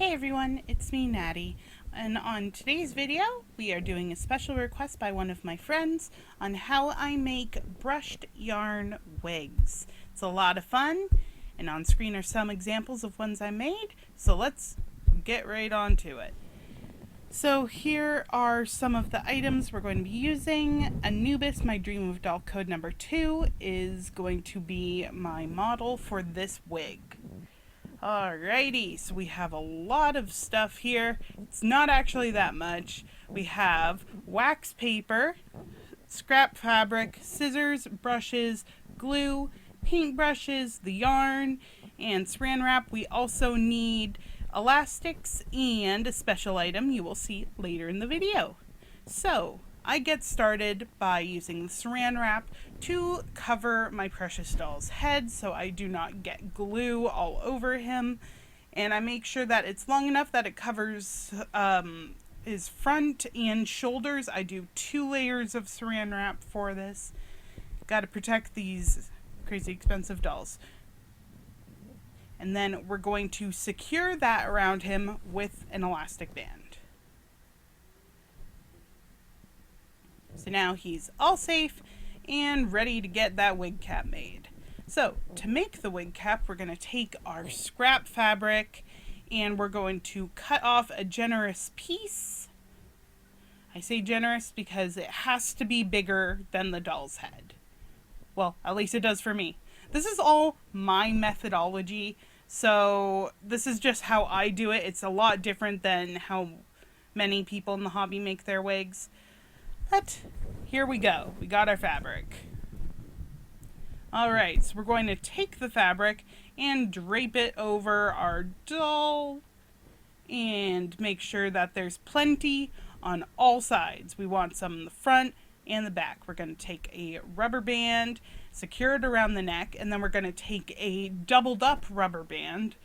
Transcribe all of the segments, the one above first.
Hey everyone, it's me, Natty, and on today's video, we are doing a special request by one of my friends on how I make brushed yarn wigs. It's a lot of fun, and on screen are some examples of ones I made, so let's get right on to it. So here are some of the items we're going to be using. Anubis, my Dream of Doll code number 2, is going to be my model for this wig. Alrighty, so we have a lot of stuff here. It's not actually that much. We have wax paper, scrap fabric, scissors, brushes, glue, paint brushes, the yarn, and saran wrap. We also need elastics and a special item you will see later in the video. So, I get started by using the saran wrap to cover my precious doll's head so I do not get glue all over him, and I make sure that it's long enough that it covers his front and shoulders. I do 2 layers of saran wrap for this. Got to protect these crazy expensive dolls. And then we're going to secure that around him with an elastic band. So now he's all safe and ready to get that wig cap made. So to make the wig cap, we're going to take our scrap fabric and we're going to cut off a generous piece. I say generous because it has to be bigger than the doll's head. Well, at least it does for me. This is all my methodology, so this is just how I do it. It's a lot different than how many people in the hobby make their wigs. But here we go. We got our fabric. Alright, so we're going to take the fabric and drape it over our doll and make sure that there's plenty on all sides. We want some in the front and the back. We're going to take a rubber band, secure it around the neck, and then we're going to take a doubled up rubber band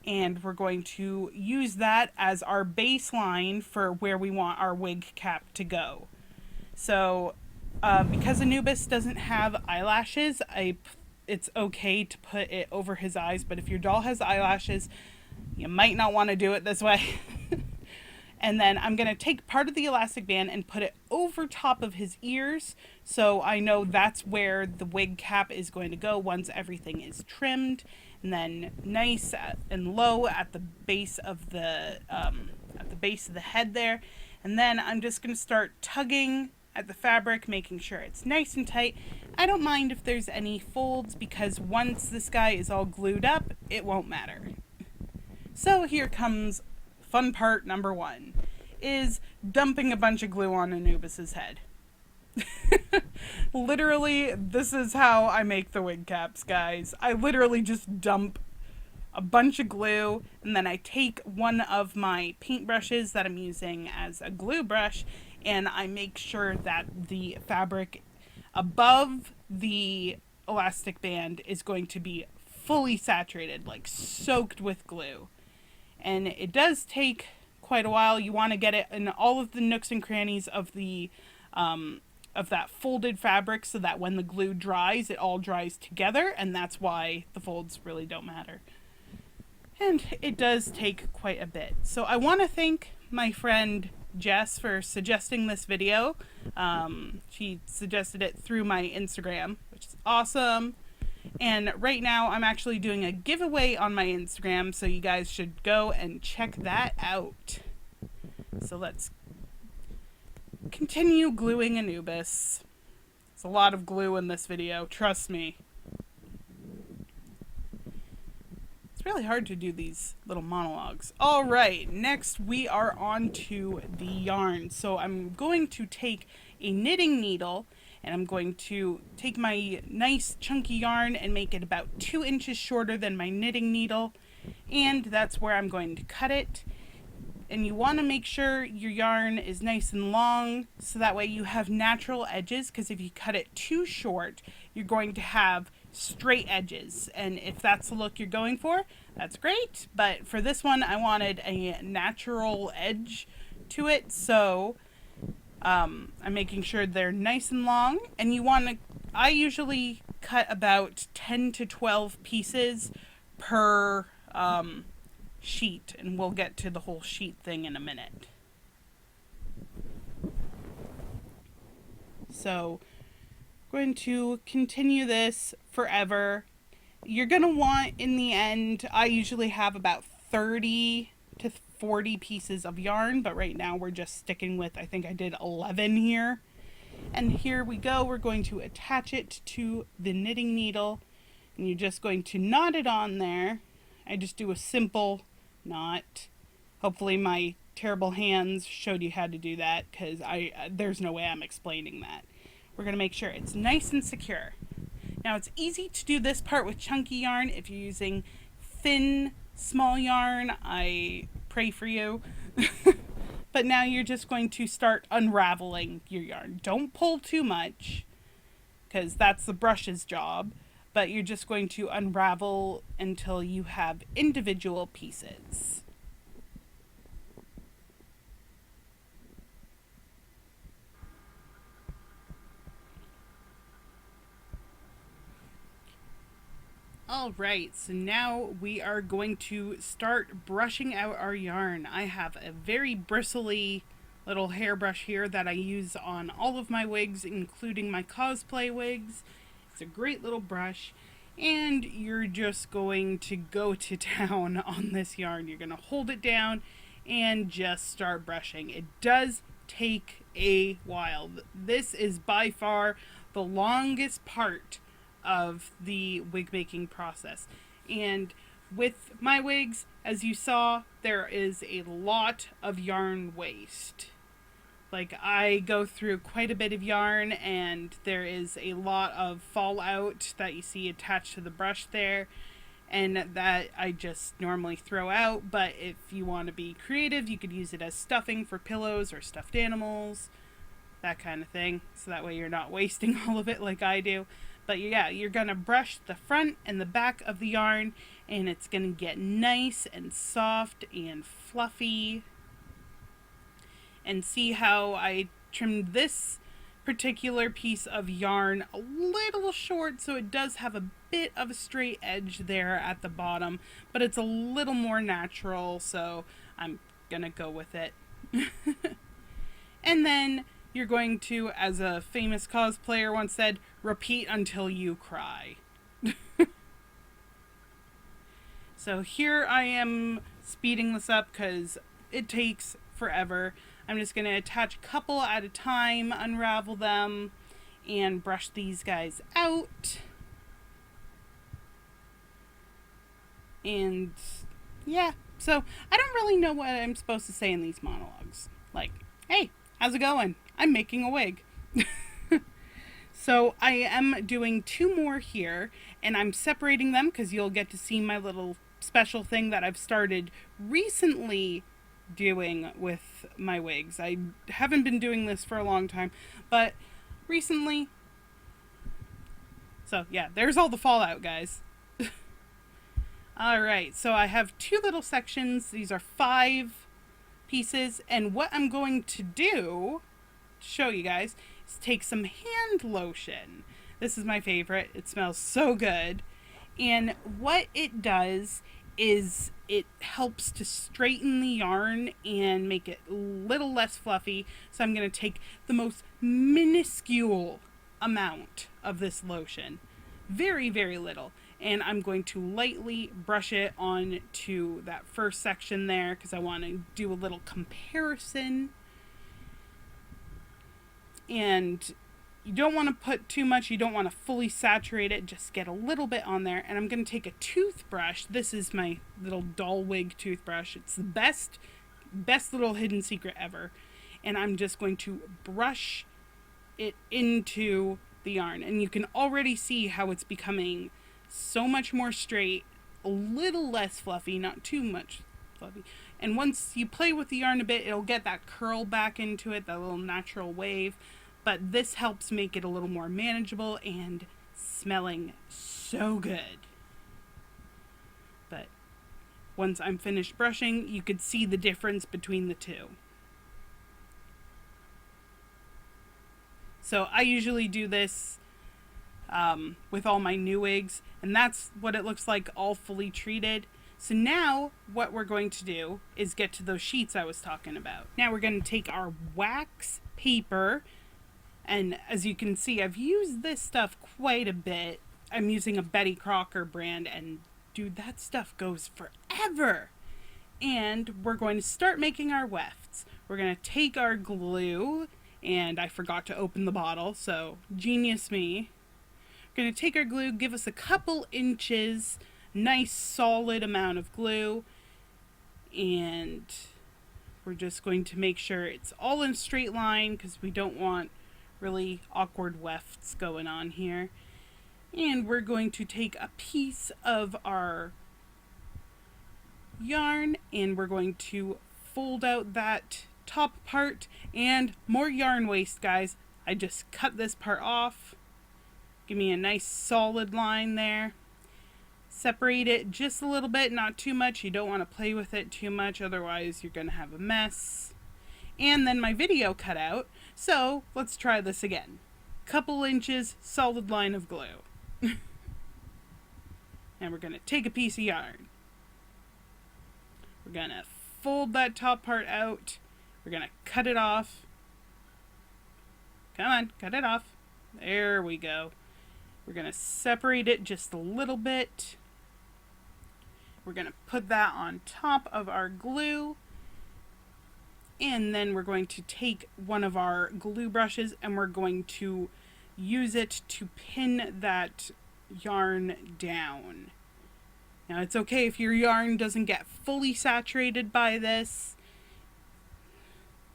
and we're going to use that as our baseline for where we want our wig cap to go. So, because Anubis doesn't have eyelashes, it's okay to put it over his eyes, but if your doll has eyelashes, you might not want to do it this way. And then I'm going to take part of the elastic band and put it over top of his ears, so I know that's where the wig cap is going to go once everything is trimmed, and then nice and low at the base of the head there. And then I'm just going to start tugging at the fabric, making sure it's nice and tight. I don't mind if there's any folds because once this guy is all glued up, it won't matter. So here comes fun part number 1, is dumping a bunch of glue on Anubis's head. Literally, this is how I make the wig caps, guys. I literally just dump a bunch of glue, and then I take one of my paint brushes that I'm using as a glue brush, and I make sure that the fabric above the elastic band is going to be fully saturated, like soaked with glue. And it does take quite a while. You want to get it in all of the nooks and crannies of the of that folded fabric so that when the glue dries, it all dries together, and that's why the folds really don't matter. And it does take quite a bit. So I want to thank my friend Jess for suggesting this video. She suggested it through my Instagram, which is awesome. And right now I'm actually doing a giveaway on my Instagram, so you guys should go and check that out. So let's continue gluing Anubis. There's a lot of glue in this video, trust me. It's really hard to do these little monologues. Alright, next we are on to the yarn. So I'm going to take a knitting needle and I'm going to take my nice chunky yarn and make it about 2 inches shorter than my knitting needle, and that's where I'm going to cut it. And you want to make sure your yarn is nice and long so that way you have natural edges, because if you cut it too short, you're going to have straight edges, and if that's the look you're going for, that's great. But for this one, I wanted a natural edge to it, so I'm making sure they're nice and long. And you want to, I usually cut about 10 to 12 pieces per sheet, and we'll get to the whole sheet thing in a minute. So I'm going to continue this forever. You're going to want, in the end, I usually have about 30 to 40 pieces of yarn, but right now we're just sticking with, I think I did 11 here. And here we go. We're going to attach it to the knitting needle, and you're just going to knot it on there. I just do a simple knot. Hopefully my terrible hands showed you how to do that, because there's no way I'm explaining that. We're going to make sure it's nice and secure. Now it's easy to do this part with chunky yarn. If you're using thin, small yarn, I pray for you. But now you're just going to start unraveling your yarn. Don't pull too much, because that's the brush's job. But you're just going to unravel until you have individual pieces. Alright, so now we are going to start brushing out our yarn. I have a very bristly little hairbrush here that I use on all of my wigs, including my cosplay wigs. It's a great little brush, and you're just going to go to town on this yarn. You're going to hold it down and just start brushing. It does take a while. This is by far the longest part of the wig making process. And with my wigs, as you saw, there is a lot of yarn waste. Like, I go through quite a bit of yarn, and there is a lot of fallout that you see attached to the brush there, and that I just normally throw out. But if you want to be creative, you could use it as stuffing for pillows or stuffed animals, that kind of thing, so that way you're not wasting all of it like I do. But yeah, you're going to brush the front and the back of the yarn, and it's going to get nice and soft and fluffy. And see how I trimmed this particular piece of yarn a little short, so it does have a bit of a straight edge there at the bottom, but it's a little more natural, so I'm going to go with it. And then you're going to, as a famous cosplayer once said, repeat until you cry. So here I am speeding this up because it takes forever. I'm just going to attach a couple at a time, unravel them, and brush these guys out. And yeah, so I don't really know what I'm supposed to say in these monologues. Like, hey, how's it going? I'm making a wig. So I am doing 2 more here, and I'm separating them because you'll get to see my little special thing that I've started recently doing with my wigs. I haven't been doing this for a long time, but recently. So yeah, there's all the fallout, guys. Alright, so I have 2 little sections. These are 5 pieces, and what I'm going to do to show you guys is take some hand lotion. This is my favorite. It smells so good. And what it does is it helps to straighten the yarn and make it a little less fluffy. So I'm going to take the most minuscule amount of this lotion, very, very little, and I'm going to lightly brush it on to that first section there because I want to do a little comparison. And you don't want to put too much, you don't want to fully saturate it, just get a little bit on there. And I'm going to take a toothbrush. This is my little doll wig toothbrush. It's the best little hidden secret ever. And I'm just going to brush it into the yarn. And you can already see how it's becoming so much more straight, a little less fluffy, not too much fluffy. And once you play with the yarn a bit, it'll get that curl back into it, that little natural wave. But this helps make it a little more manageable and smelling so good. But once I'm finished brushing, you could see the difference between the two. So I usually do this with all my new wigs, and that's what it looks like all fully treated. So now what we're going to do is get to those sheets I was talking about. Now we're going to take our wax paper, and as you can see, I've used this stuff quite a bit. I'm using a Betty Crocker brand, and dude, that stuff goes forever. And we're going to start making our wefts. We're going to take our glue, and I forgot to open the bottle, so genius me. We're going to take our glue, give us a couple inches, nice solid amount of glue, and we're just going to make sure it's all in a straight line because we don't want really awkward wefts going on here. And we're going to take a piece of our yarn and we're going to fold out that top part, and more yarn waste, guys. I just cut this part off. Give me a nice solid line there. Separate it just a little bit, not too much. You don't want to play with it too much, otherwise you're going to have a mess. And then my video cut out, so let's try this again. Couple inches, solid line of glue. And we're going to take a piece of yarn. We're going to fold that top part out. We're going to cut it off. Come on, cut it off. There we go. We're going to separate it just a little bit. We're going to put that on top of our glue. And then we're going to take one of our glue brushes and we're going to use it to pin that yarn down. Now it's okay if your yarn doesn't get fully saturated by this.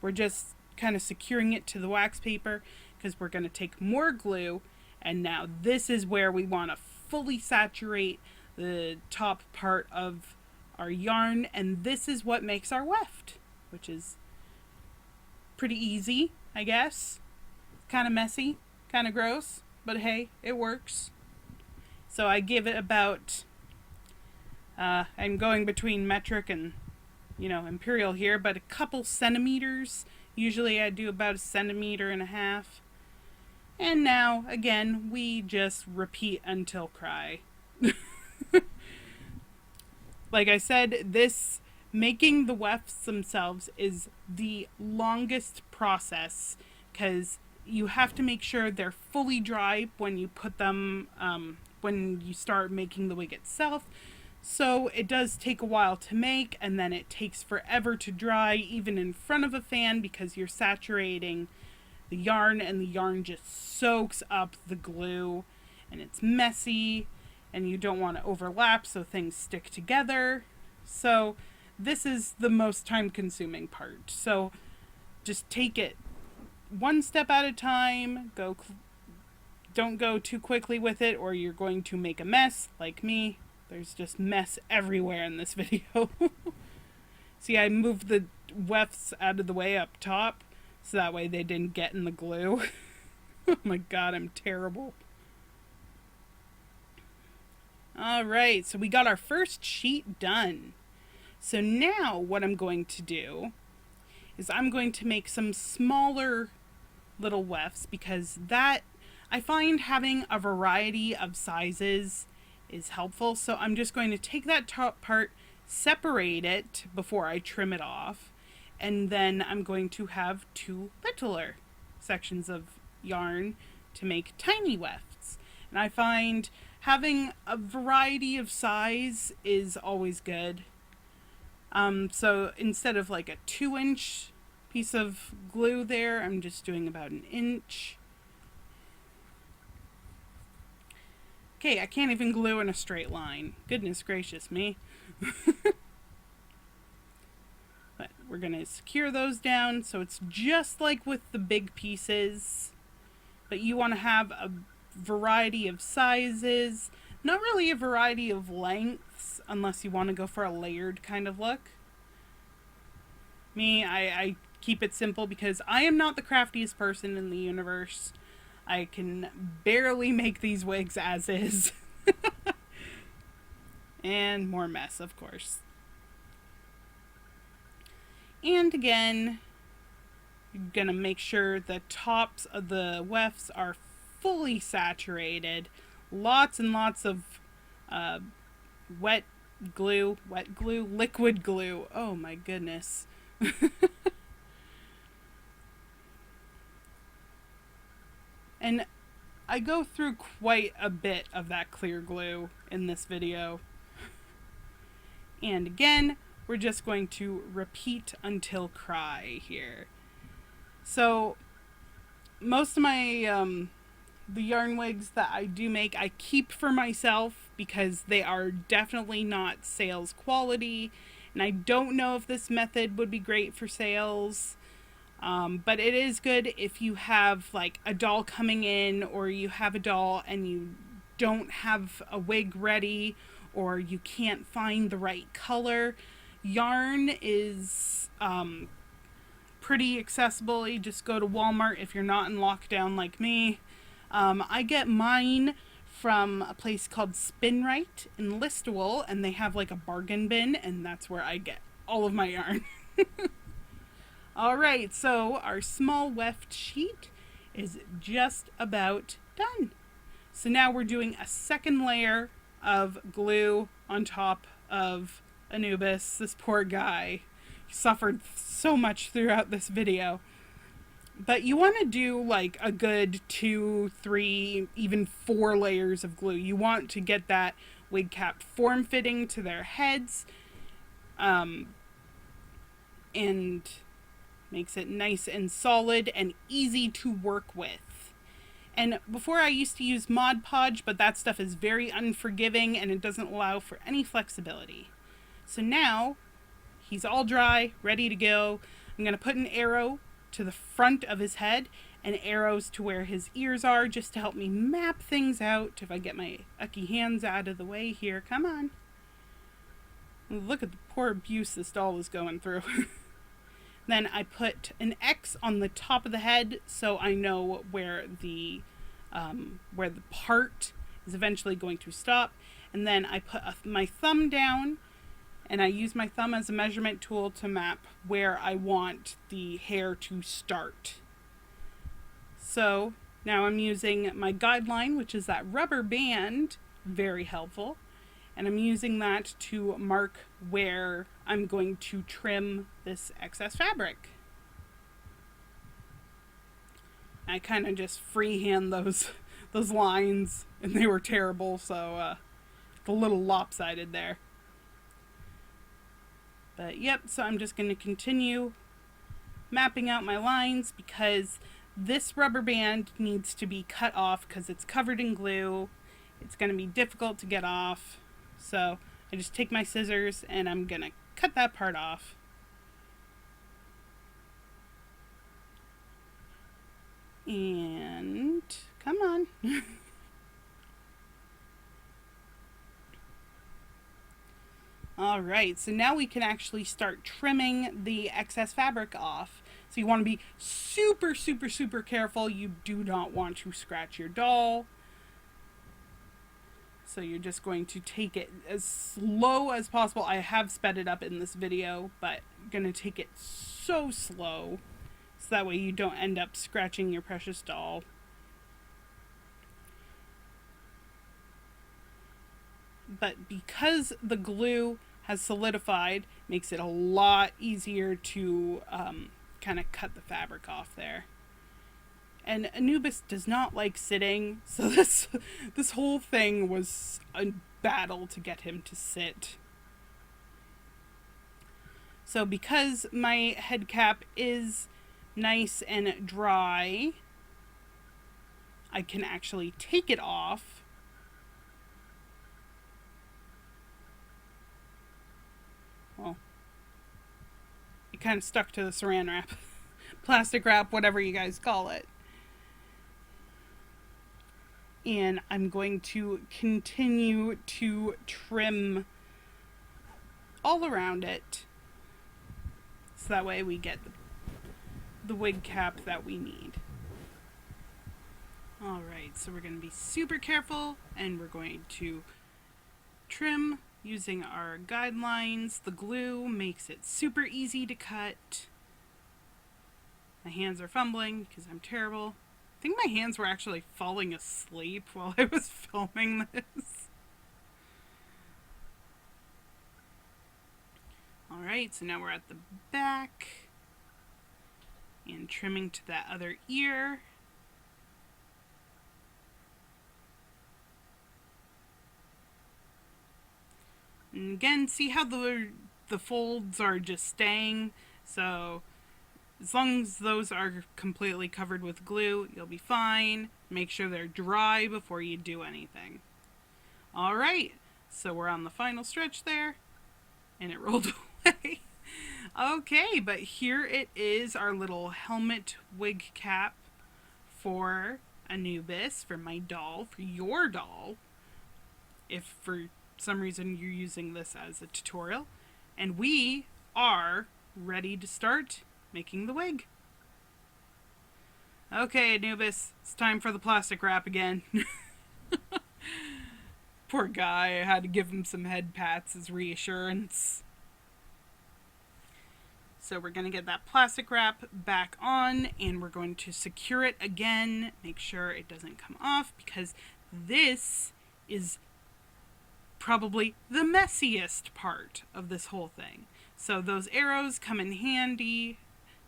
We're just kind of securing it to the wax paper because we're going to take more glue, and now this is where we want to fully saturate the top part of our yarn, and this is what makes our weft, which is pretty easy, I guess. Kind of messy, kind of gross, but hey, it works. So I give it about, I'm going between metric and, imperial here, but a couple centimeters. Usually I do about 1.5 centimeters. And now, again, we just repeat until cry. Like I said, making the wefts themselves is the longest process because you have to make sure they're fully dry when you put them, when you start making the wig itself. So it does take a while to make, and then it takes forever to dry, even in front of a fan, because you're saturating the yarn and the yarn just soaks up the glue, and it's messy, and you don't want to overlap so things stick together. So this is the most time consuming part. So just take it one step at a time. Don't go too quickly with it or you're going to make a mess like me. There's just mess everywhere in this video. See, I moved the wefts out of the way up top so that way they didn't get in the glue. Oh my god, I'm terrible. Alright, so we got our first sheet done. So now what I'm going to do is I'm going to make some smaller little wefts because that, I find having a variety of sizes is helpful. So I'm just going to take that top part, separate it before I trim it off, and then I'm going to have 2 littler sections of yarn to make tiny wefts. And I find having a variety of size is always good. So instead of like a 2-inch piece of glue there, I'm just doing about 1 inch. Okay, I can't even glue in a straight line. Goodness gracious me. But we're going to secure those down so it's just like with the big pieces. But you want to have a variety of sizes. Not really a variety of lengths unless you want to go for a layered kind of look. Me, I keep it simple because I am not the craftiest person in the universe. I can barely make these wigs as is. And more mess, of course. And again, you're going to make sure the tops of the wefts are fully saturated. Lots and lots of wet glue, wet glue, liquid glue. Oh my goodness. And I go through quite a bit of that clear glue in this video. And again, we're just going to repeat until cry here. So most of my the yarn wigs that I do make, I keep for myself because they are definitely not sales quality. And I don't know if this method would be great for sales. But it is good if you have like a doll coming in, or you have a doll and you don't have a wig ready, or you can't find the right color. Yarn is pretty accessible. You just go to Walmart if you're not in lockdown like me. I get mine from a place called Spinrite in Listowel, and they have like a bargain bin, and that's where I get all of my yarn. Alright, so our small weft sheet is just about done. So now we're doing a second layer of glue on top of Anubis. This poor guy. He suffered so much throughout this video. But you want to do like a good 2, 3, even 4 layers of glue. You want to get that wig cap form fitting to their heads. And makes it nice and solid and easy to work with. And before I used to use Mod Podge, but that stuff is very unforgiving and it doesn't allow for any flexibility. So now he's all dry, ready to go. I'm going to put an arrow to the front of his head and arrows to where his ears are, just to help me map things out. If I get my ucky hands out of the way here, come on. Look at the poor abuse this doll is going through. Then I put an X on the top of the head so I know where the part is eventually going to stop. And then I put my thumb down, and I use my thumb as a measurement tool to map where I want the hair to start. So now I'm using my guideline, which is that rubber band, very helpful. And I'm using that to mark where I'm going to trim this excess fabric. I kind of just freehand those lines, and they were terrible, so it's a little lopsided there. But yep, so I'm just going to continue mapping out my lines, because this rubber band needs to be cut off because it's covered in glue. It's going to be difficult to get off. So I just take my scissors and I'm going to cut that part off. And come on. Alright, so now we can actually start trimming the excess fabric off. So you want to be super, super, super careful. You do not want to scratch your doll. So you're just going to take it as slow as possible. I have sped it up in this video, but I'm going to take it so slow so that way you don't end up scratching your precious doll. But because the glue has solidified, makes it a lot easier to kind of cut the fabric off there. And Anubis does not like sitting, so this whole thing was a battle to get him to sit. So because my head cap is nice and dry, I can actually take it off. Well, it kind of stuck to the saran wrap, plastic wrap, whatever you guys call it. And I'm going to continue to trim all around it, so that way we get the wig cap that we need. Alright, so we're going to be super careful, and we're going to trim using our guidelines. The glue makes it super easy to cut. My hands are fumbling because I'm terrible. I think my hands were actually falling asleep while I was filming this. Alright, so now we're at the back and trimming to that other ear. And again, see how the folds are just staying? So as long as those are completely covered with glue, you'll be fine. Make sure they're dry before you do anything. Alright, so we're on the final stretch there, and it rolled away. Okay, but here it is, our little helmet wig cap for Anubis, for my doll, for your doll, if for some reason you're using this as a tutorial. And we are ready to start making the wig. Okay, Anubis, it's time for the plastic wrap again. Poor guy, I had to give him some head pats as reassurance. So we're going to get that plastic wrap back on, and we're going to secure it again. Make sure it doesn't come off, because this is probably the messiest part of this whole thing. So those arrows come in handy,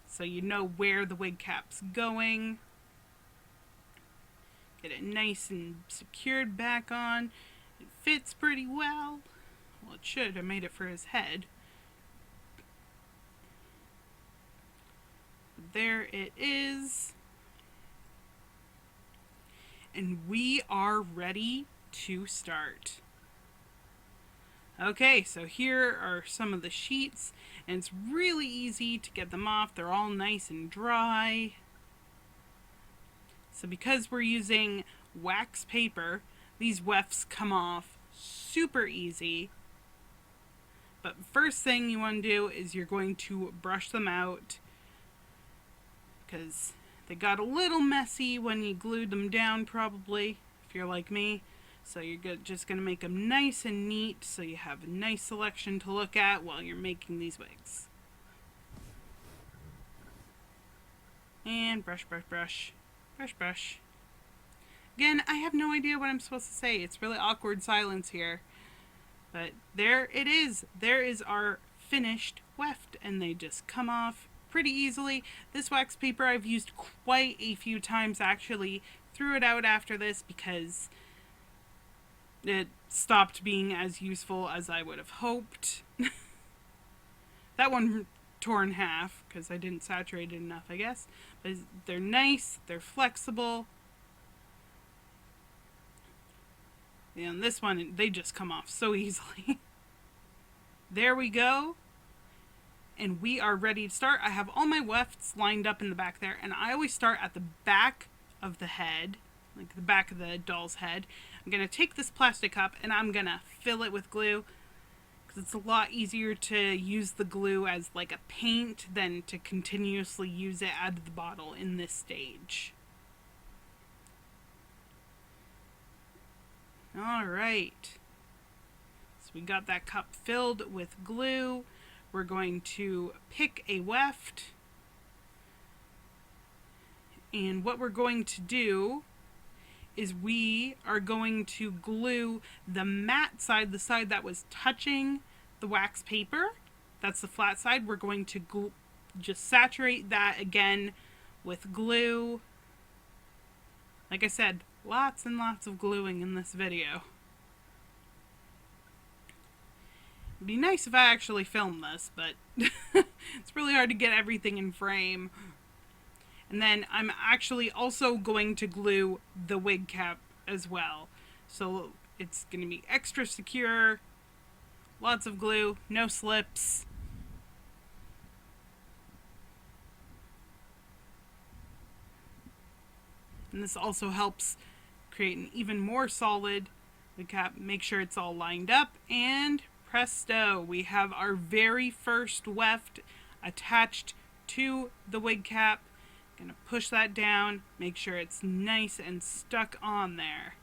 so you know where the wig cap's going. Get it nice and secured back on. It fits pretty well. Well, it should. I made it for his head. There it is. And we are ready to start. Okay, so here are some of the sheets, and it's really easy to get them off. They're all nice and dry. So because we're using wax paper, these wefts come off super easy. But first thing you want to do is you're going to brush them out, because they got a little messy when you glued them down, probably, if you're like me. So you're just going to make them nice and neat so you have a nice selection to look at while you're making these wigs. And brush, brush, brush, brush, brush. Again, I have no idea what I'm supposed to say. It's really awkward silence here. But there it is. There is our finished weft, and they just come off pretty easily. This wax paper I've used quite a few times, actually. Threw it out after this because it stopped being as useful as I would have hoped. That one tore in half because I didn't saturate it enough, I guess. But they're nice, they're flexible. And this one, they just come off so easily. There we go. And we are ready to start. I have all my wefts lined up in the back there, and I always start at the back of the head, like the back of the doll's head. I'm going to take this plastic cup and I'm going to fill it with glue, because it's a lot easier to use the glue as like a paint than to continuously use it out of the bottle in this stage. Alright, so we got that cup filled with glue. We're going to pick a weft, and what we're going to do is we are going to glue the matte side, the side that was touching the wax paper. That's the flat side. We're going to just saturate that again with glue. Like I said, lots and lots of gluing in this video. It'd be nice if I actually filmed this, but it's really hard to get everything in frame. And then I'm actually also going to glue the wig cap as well. So it's going to be extra secure, lots of glue, no slips. And this also helps create an even more solid wig cap. Make sure it's all lined up, and presto, we have our very first weft attached to the wig cap. Gonna push that down, make sure it's nice and stuck on there.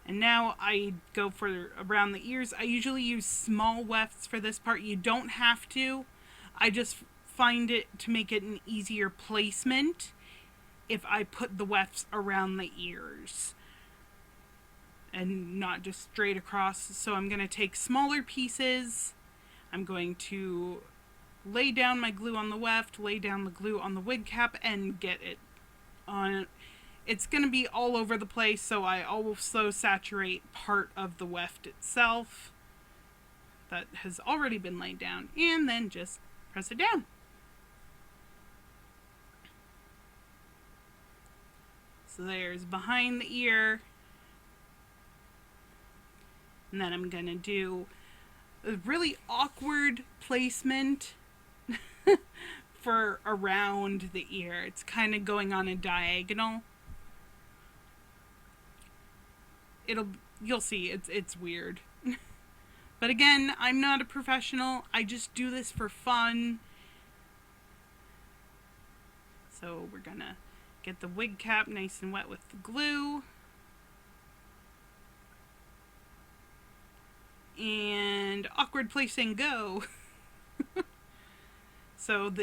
And now I go for around the ears. I usually use small wefts for this part. You don't have to. I just find it to make it an easier placement if I put the wefts around the ears. and not just straight across. So I'm going to take smaller pieces. I'm going to lay down my glue on the weft, lay down the glue on the wig cap, and get it on. It's going to be all over the place, so I also saturate part of the weft itself that has already been laid down, and then just press it down. So there's behind the ear. And then I'm going to do a really awkward placement for around the ear. It's kind of going on a diagonal. You'll see, it's weird. But again, I'm not a professional. I just do this for fun. So we're gonna get the wig cap nice and wet with the glue. And awkward placing, go. So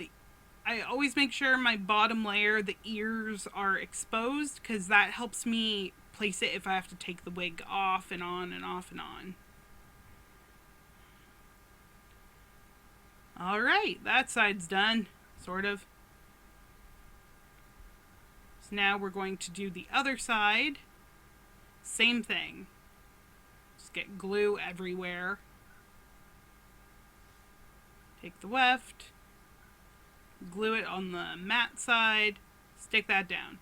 I always make sure my bottom layer, the ears, are exposed, because that helps me place it if I have to take the wig off and on and off and on. Alright, that side's done, sort of. So now we're going to do the other side. Same thing. Just get glue everywhere. Take the weft, glue it on the matte side, stick that down.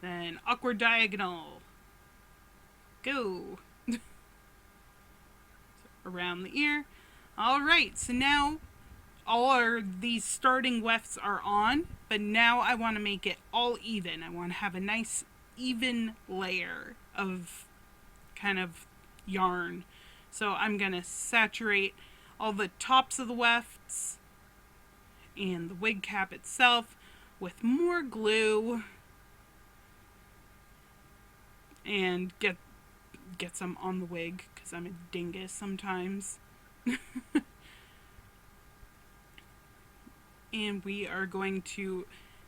Then awkward diagonal. Go. Around the ear. Alright, so now all these starting wefts are on, but now I want to make it all even. I want to have a nice even layer of kind of yarn. So I'm going to saturate all the tops of the wefts and the wig cap itself with more glue and get some on the wig, because I'm a dingus sometimes. And we are going to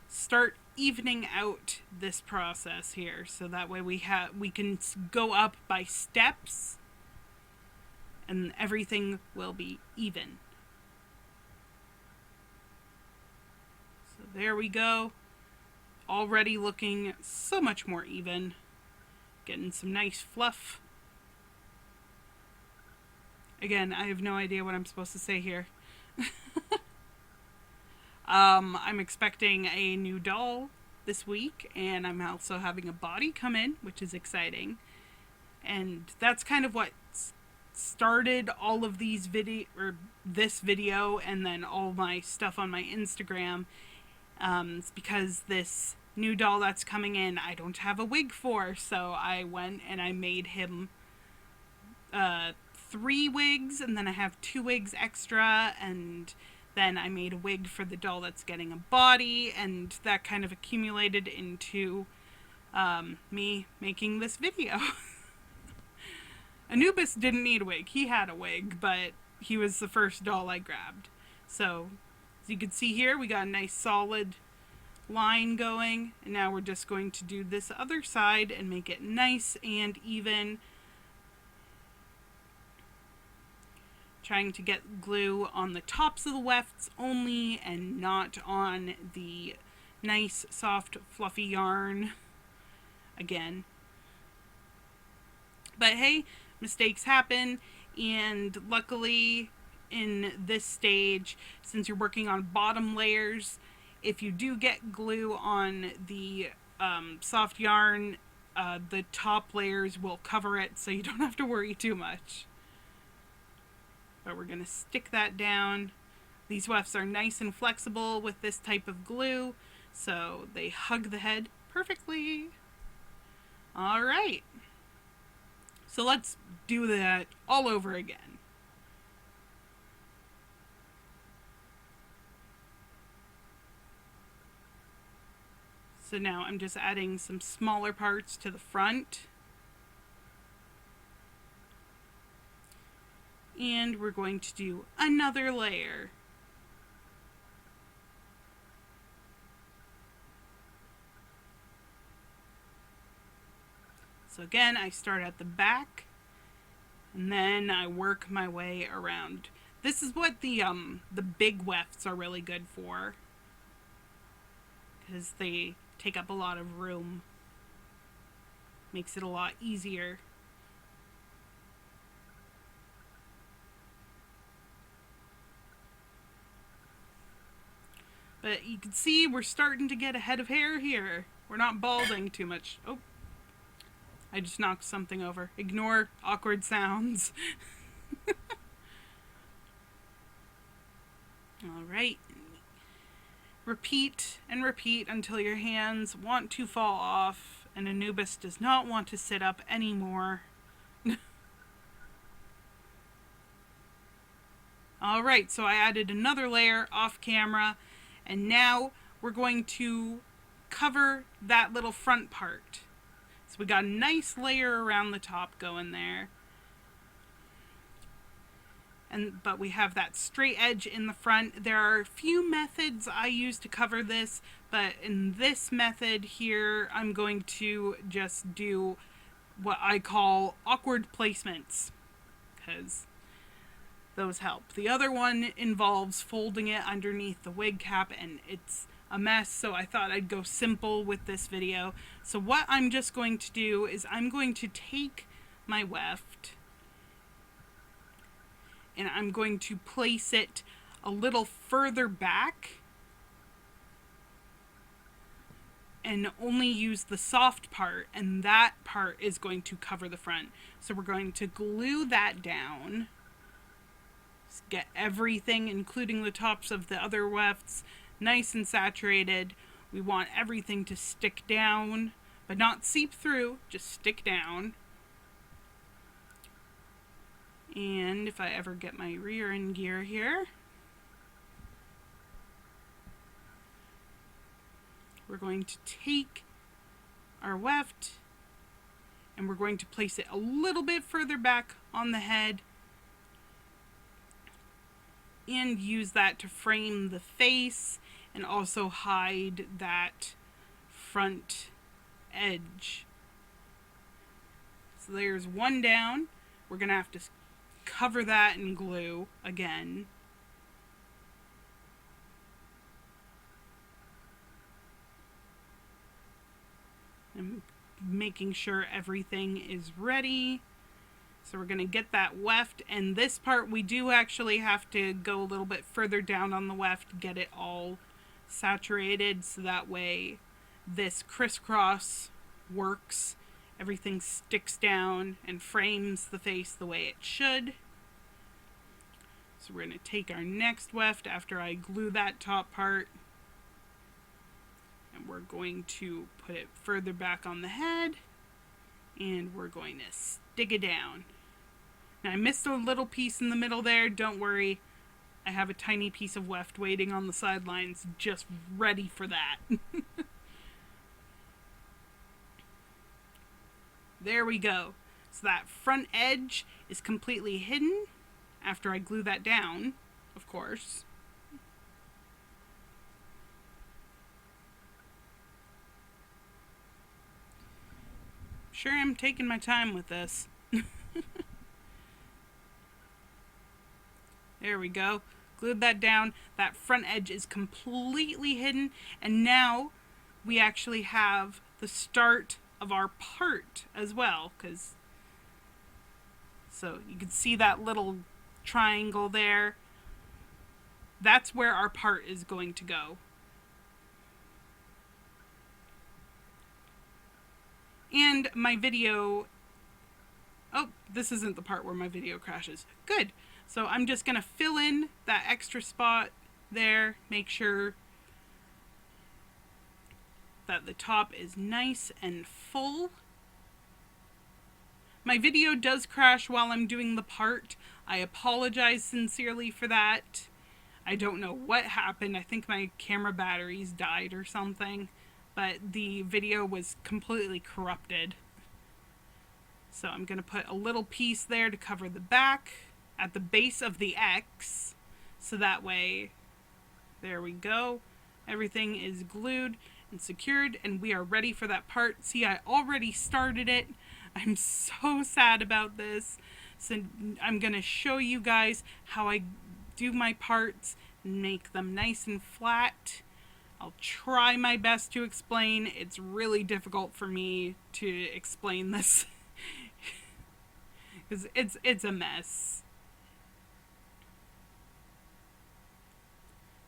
start evening out this process here, so that way we can go up by steps and everything will be even. So there we go. Already looking so much more even. Getting some nice fluff. Again, I have no idea what I'm supposed to say here. I'm expecting a new doll this week, and I'm also having a body come in, which is exciting. And that's kind of what started all of these this video, and then all my stuff on my Instagram. It's because this new doll that's coming in, I don't have a wig for, so I went and I made him 3 wigs, and then I have 2 wigs extra, and then I made a wig for the doll that's getting a body, and that kind of accumulated into me making this video. Anubis didn't need a wig. He had a wig, but he was the first doll I grabbed. So, as you can see here, we got a nice solid line going, and now we're just going to do this other side and make it nice and even. Trying to get glue on the tops of the wefts only, and not on the nice, soft, fluffy yarn again. But hey, mistakes happen, and luckily in this stage, since you're working on bottom layers, if you do get glue on the soft yarn, the top layers will cover it, so you don't have to worry too much. But we're going to stick that down. These wefts are nice and flexible with this type of glue, so they hug the head perfectly. Alright. So let's do that all over again. So now I'm just adding some smaller parts to the front. And we're going to do another layer. So again, I start at the back and then I work my way around. This is what the big wefts are really good for, because they take up a lot of room. Makes it a lot easier. But you can see we're starting to get a head of hair here. We're not balding too much. Oh, I just knocked something over. Ignore awkward sounds. All right. Repeat and repeat until your hands want to fall off and Anubis does not want to sit up anymore. All right, so I added another layer off camera, and now we're going to cover that little front part. So we got a nice layer around the top going there. But we have that straight edge in the front. There are a few methods I use to cover this, but in this method here, I'm going to just do what I call awkward placements, because those help. The other one involves folding it underneath the wig cap, and it's a mess, so I thought I'd go simple with this video. So what I'm just going to do is I'm going to take my weft and I'm going to place it a little further back and only use the soft part, and that part is going to cover the front. So we're going to glue that down. Just get everything, including the tops of the other wefts, nice and saturated. We want everything to stick down, but not seep through, just stick down. And if I ever get my rear in gear here, we're going to take our weft and we're going to place it a little bit further back on the head and use that to frame the face and also hide that front edge. So there's one down. We're going to have to cover that in glue again. I'm making sure everything is ready. So we're going to get that weft, and this part we do actually have to go a little bit further down on the weft, get it all saturated, so that way this crisscross works. Everything sticks down and frames the face the way it should. So we're going to take our next weft after I glue that top part, and we're going to put it further back on the head, and we're going to stick it down. Now I missed a little piece in the middle there. Don't worry, I have a tiny piece of weft waiting on the sidelines just ready for that. There we go. So that front edge is completely hidden after I glue that down, of course. Sure, I'm taking my time with this. There we go. Glued that down. That front edge is completely hidden, and now we actually have the start of our part as well, so you can see that little triangle there. That's where our part is going to go. And my video, oh, this isn't the part where my video crashes. Good. So I'm just going to fill in that extra spot there, make sure that the top is nice and full. My video does crash while I'm doing the part. I apologize sincerely for that. I don't know what happened. I think my camera batteries died or something, but the video was completely corrupted. So I'm going to put a little piece there to cover the back at the base of the X, so that way, there we go. Everything is glued and secured, and we are ready for that part. See, I already started it, I'm so sad about this. So I'm going to show you guys how I do my parts and make them nice and flat. I'll try my best to explain. It's really difficult for me to explain this because it's a mess.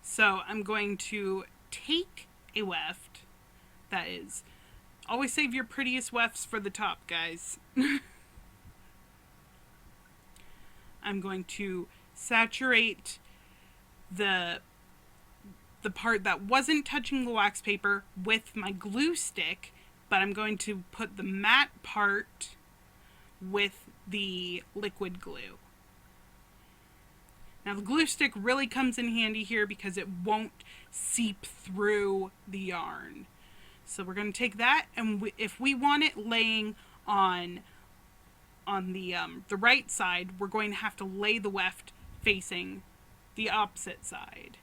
So I'm going to take a weft that is, always save your prettiest wefts for the top, guys. I'm going to saturate the part that wasn't touching the wax paper with my glue stick, but I'm going to put the matte part with the liquid glue. Now the glue stick really comes in handy here because it won't seep through the yarn. So we're going to take that, and if we want it laying on the right side, we're going to have to lay the weft facing the opposite side.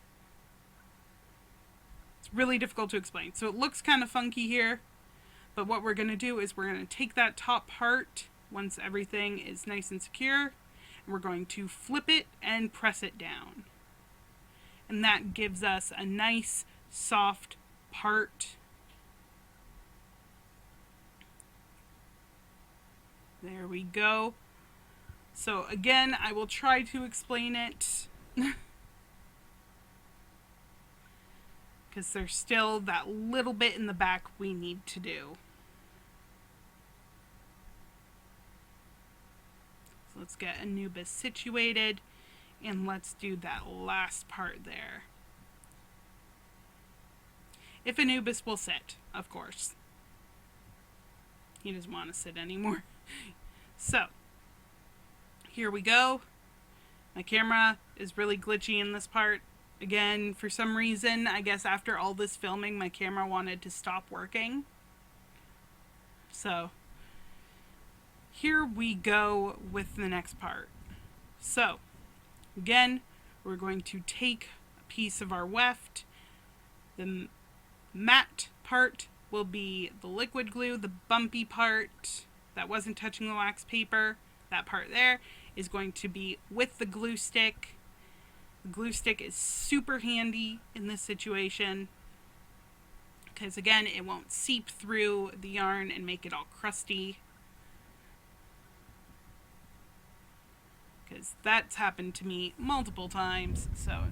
It's really difficult to explain. So it looks kind of funky here, but what we're going to do is we're going to take that top part once everything is nice and secure, and we're going to flip it and press it down. And that gives us a nice soft part. There we go. So again, I will try to explain it because there's still that little bit in the back we need to do. So let's get Anubis situated, and let's do that last part there. If Anubis will sit, of course. He doesn't want to sit anymore. So, here we go. My camera is really glitchy in this part. Again, for some reason, I guess after all this filming, my camera wanted to stop working. So, here we go with the next part. So, again, we're going to take a piece of our weft. The matte part will be the liquid glue. The bumpy part that wasn't touching the wax paper, that part there, is going to be with the glue stick. The glue stick is super handy in this situation because, again, it won't seep through the yarn and make it all crusty. Because that's happened to me multiple times. So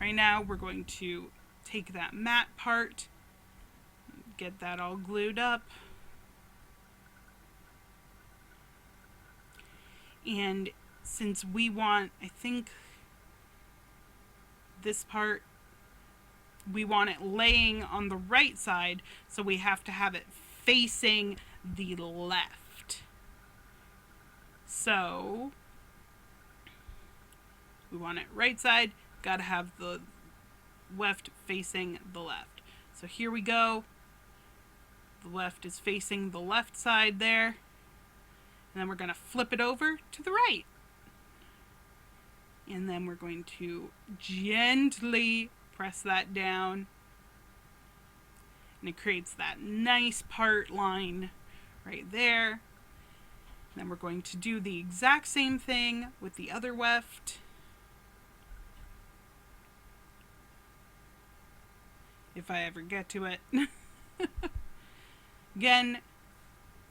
right now we're going to take that matte part, get that all glued up. And since we want, I think this part, we want it laying on the right side, so we have to have it facing the left. So we want it right side, gotta have the weft facing the left. So here we go. The weft is facing the left side there. And then we're going to flip it over to the right. And then we're going to gently press that down. And it creates that nice part line right there. And then we're going to do the exact same thing with the other weft. If I ever get to it. Again,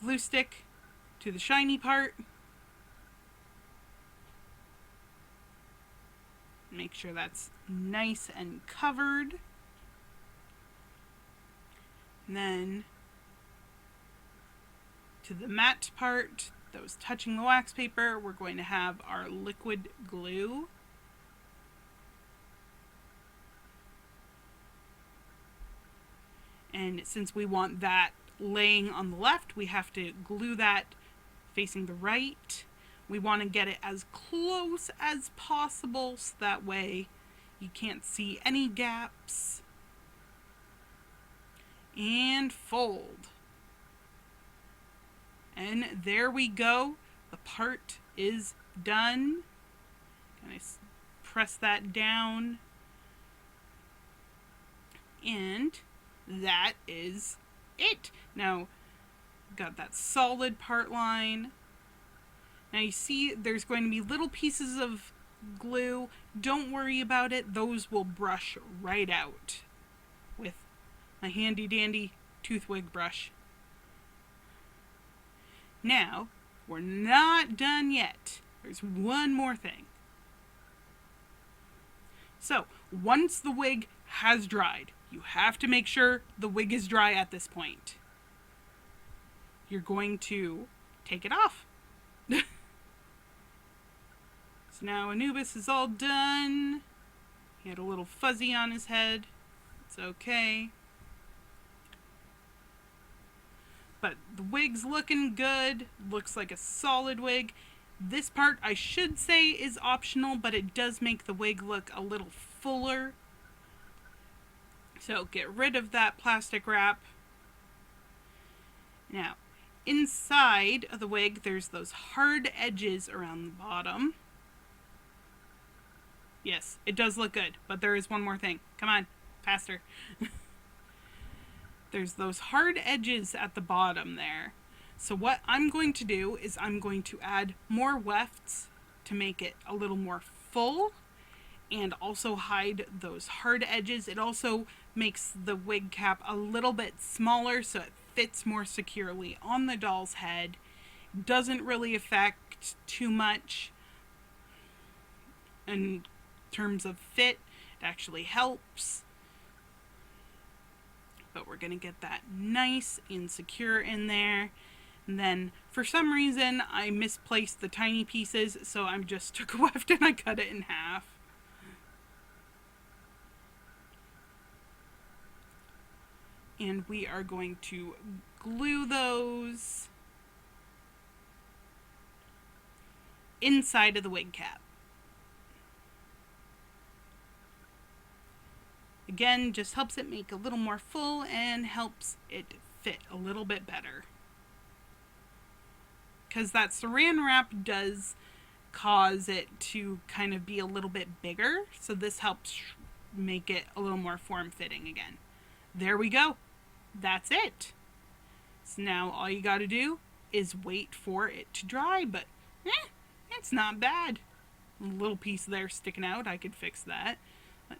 glue stick to the shiny part. Make sure that's nice and covered. And then to the matte part that was touching the wax paper, we're going to have our liquid glue. And since we want that laying on the left, we have to glue that facing the right. We want to get it as close as possible so that way you can't see any gaps. And fold. And there we go. The part is done. Can I press that down? And that is it. Now, got that solid part line. Now you see there's going to be little pieces of glue. Don't worry about it. Those will brush right out with my handy dandy tooth wig brush. Now, we're not done yet. There's one more thing. So, once the wig has dried, you have to make sure the wig is dry at this point. You're going to take it off. So now Anubis is all done. He had a little fuzzy on his head. It's okay. But the wig's looking good. Looks like a solid wig. This part, I should say, is optional, but it does make the wig look a little fuller. So get rid of that plastic wrap. Now, inside of the wig, there's those hard edges around the bottom. Yes, it does look good, but there is one more thing. Come on, faster. There's those hard edges at the bottom there. So what I'm going to do is I'm going to add more wefts to make it a little more full and also hide those hard edges. It also makes the wig cap a little bit smaller so it fits more securely on the doll's head. Doesn't really affect too much in terms of fit. It actually helps. But we're going to get that nice and secure in there. And then for some reason I misplaced the tiny pieces, so I just took a weft and I cut it in half. And we are going to glue those inside of the wig cap. Again, just helps it make a little more full and helps it fit a little bit better. Because that saran wrap does cause it to kind of be a little bit bigger, so this helps make it a little more form-fitting again. There we go. That's it. So now all you got to do is wait for it to dry, but it's not bad. A little piece there sticking out, I could fix that. But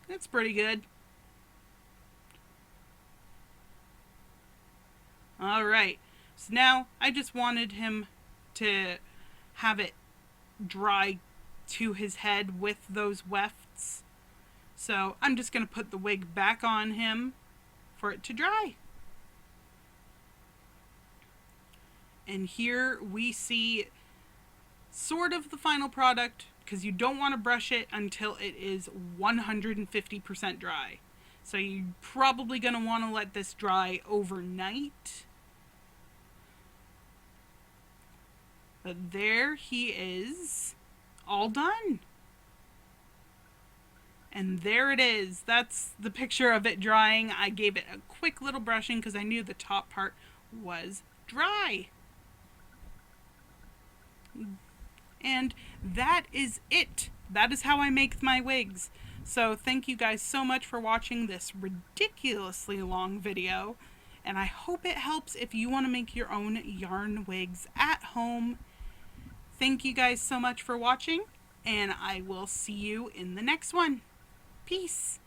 that's pretty good. Alright, so now I just wanted him to have it dry to his head with those wefts. So I'm just going to put the wig back on him for it to dry. And here we see sort of the final product, because you don't want to brush it until it is 150% dry. So you're probably going to want to let this dry overnight. But there he is, all done. And there it is. That's the picture of it drying. I gave it a quick little brushing because I knew the top part was dry. And that is it. That is how I make my wigs. So thank you guys so much for watching this ridiculously long video. And I hope it helps if you want to make your own yarn wigs at home. Thank you guys so much for watching, and I will see you in the next one. Peace.